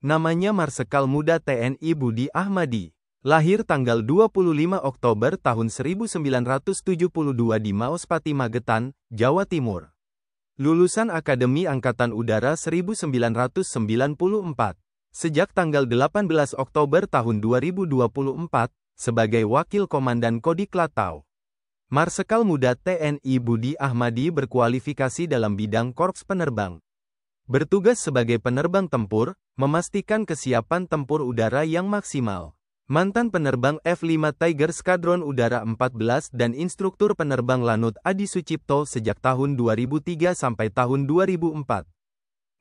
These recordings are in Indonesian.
Namanya Marsekal Muda TNI Budi Ahmadi. Lahir tanggal 25 Oktober tahun 1972 di Maospati Magetan, Jawa Timur. Lulusan Akademi Angkatan Udara 1994. Sejak tanggal 18 Oktober tahun 2024, sebagai Wakil Komandan Kodik Latau. Marsekal Muda TNI Budi Ahmadi berkualifikasi dalam bidang Korps Penerbang. Bertugas sebagai penerbang tempur, memastikan kesiapan tempur udara yang maksimal. Mantan penerbang F-5 Tiger Skadron Udara 14 dan instruktur penerbang Lanut Adi Sucipto sejak tahun 2003 sampai tahun 2004.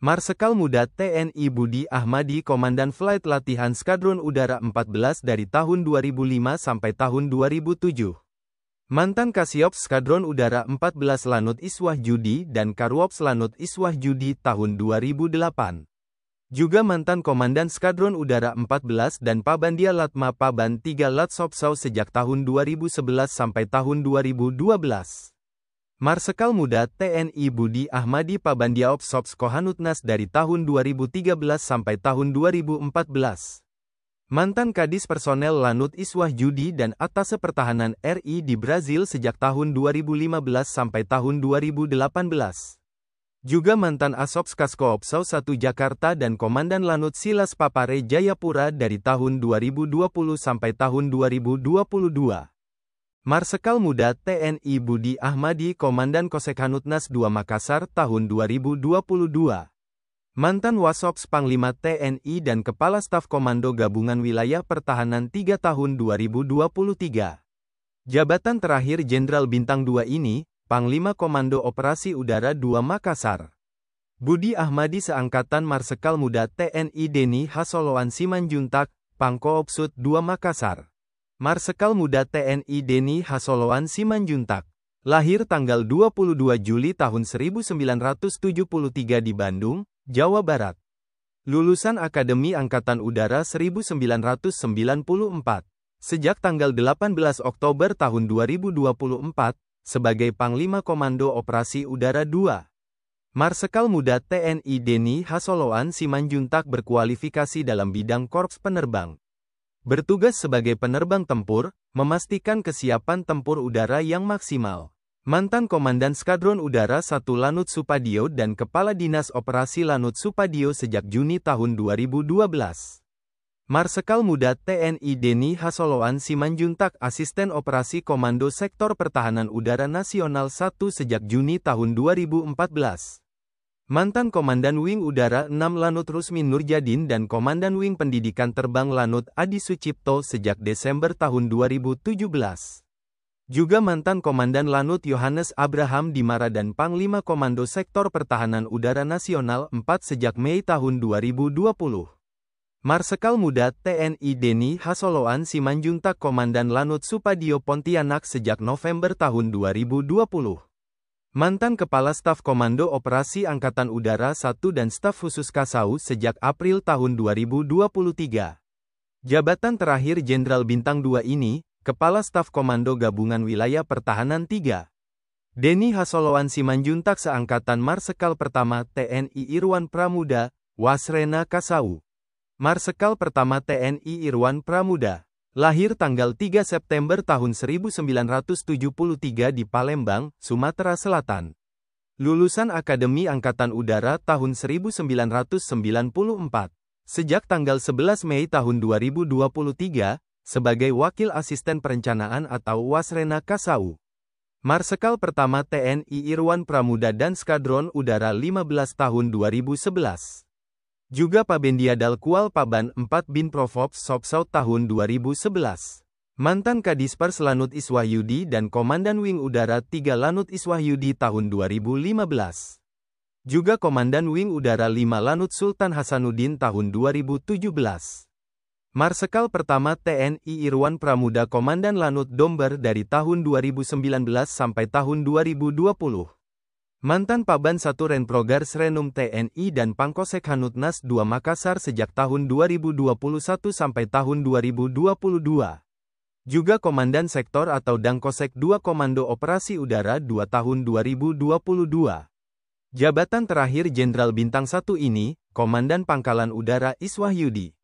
Marsekal Muda TNI Budi Ahmadi Komandan Flight Latihan Skadron Udara 14 dari tahun 2005 sampai tahun 2007. Mantan Kasiops Skadron Udara 14 Lanut Iswah Judi dan Karwops Lanut Iswah Judi tahun 2008. Juga mantan Komandan Skadron Udara 14 dan Pabandia Latma Paban 3 Latsopsau sejak tahun 2011 sampai tahun 2012. Marsekal Muda TNI Budi Ahmadi Pabandia Opsops Kohanutnas dari tahun 2013 sampai tahun 2014. Mantan Kadis Personel Lanut Iswah Judi dan Atase Pertahanan RI di Brazil sejak tahun 2015 sampai tahun 2018. Juga mantan Asops Kasko Opsau 1 Jakarta dan Komandan Lanut Silas Papare Jayapura dari tahun 2020 sampai tahun 2022. Marsekal Muda TNI Budi Ahmadi Komandan Kosekhanutnas 2 Makassar tahun 2022. Mantan Wasops Panglima TNI dan Kepala Staf Komando Gabungan Wilayah Pertahanan 3 tahun 2023. Jabatan terakhir Jenderal Bintang 2 ini, Panglima Komando Operasi Udara 2 Makassar. Budi Ahmadi seangkatan Marsekal Muda TNI Deni Hasoloan Simanjuntak, Pangkoopsut 2 Makassar. Marsekal Muda TNI Deni Hasoloan Simanjuntak. Lahir tanggal 22 Juli tahun 1973 di Bandung, Jawa Barat. Lulusan Akademi Angkatan Udara 1994. Sejak tanggal 18 Oktober tahun 2024, sebagai Panglima Komando Operasi Udara 2. Marsekal Muda TNI Deni Hasoloan Simanjuntak berkualifikasi dalam bidang Korps Penerbang. Bertugas sebagai penerbang tempur, memastikan kesiapan tempur udara yang maksimal. Mantan Komandan Skadron Udara 1 Lanut Supadio dan Kepala Dinas Operasi Lanut Supadio sejak Juni tahun 2012. Marsekal Muda TNI Deni Hasoloan Simanjuntak Asisten Operasi Komando Sektor Pertahanan Udara Nasional 1 sejak Juni tahun 2014. Mantan Komandan Wing Udara 6 Lanut Rusmin Nurjadin dan Komandan Wing Pendidikan Terbang Lanut Adi Sucipto sejak Desember tahun 2017. Juga mantan Komandan Lanut Yohanes Abraham Dimara dan Panglima Komando Sektor Pertahanan Udara Nasional 4 sejak Mei tahun 2020. Marsekal Muda TNI Deni Hasoloan Simanjuntak Komandan Lanut Supadio Pontianak sejak November tahun 2020. Mantan Kepala Staf Komando Operasi Angkatan Udara 1 dan Staf Khusus Kasau sejak April tahun 2023. Jabatan terakhir Jenderal Bintang 2 ini, Kepala Staf Komando Gabungan Wilayah Pertahanan 3. Deni Hasoloan Simanjuntak seangkatan Marsekal Pertama TNI Irwan Pramuda, Wasrena Kasau. Marsekal Pertama TNI Irwan Pramuda. Lahir tanggal 3 September tahun 1973 di Palembang, Sumatera Selatan. Lulusan Akademi Angkatan Udara tahun 1994. Sejak tanggal 11 Mei tahun 2023, sebagai Wakil Asisten Perencanaan atau Wasrena Kasau. Marsekal Pertama TNI Irwan Pramuda dan Skadron Udara 15 tahun 2011. Juga Pabendia Dalkual Paban 4 Bin Provops Sopsau tahun 2011. Mantan Kadispers Lanut Iswahyudi dan Komandan Wing Udara 3 Lanut Iswahyudi tahun 2015. Juga Komandan Wing Udara 5 Lanut Sultan Hasanuddin tahun 2017. Marsekal Pertama TNI Irwan Pramuda Komandan Lanut Domber dari tahun 2019 sampai tahun 2020. Mantan Paban 1 Renprogar Srenum TNI dan Pangkosek Hanutnas 2 Makassar sejak tahun 2021 sampai tahun 2022. Juga Komandan Sektor atau Dangkosek 2 Komando Operasi Udara 2 tahun 2022. Jabatan terakhir Jenderal Bintang 1 ini, Komandan Pangkalan Udara Iswahyudi.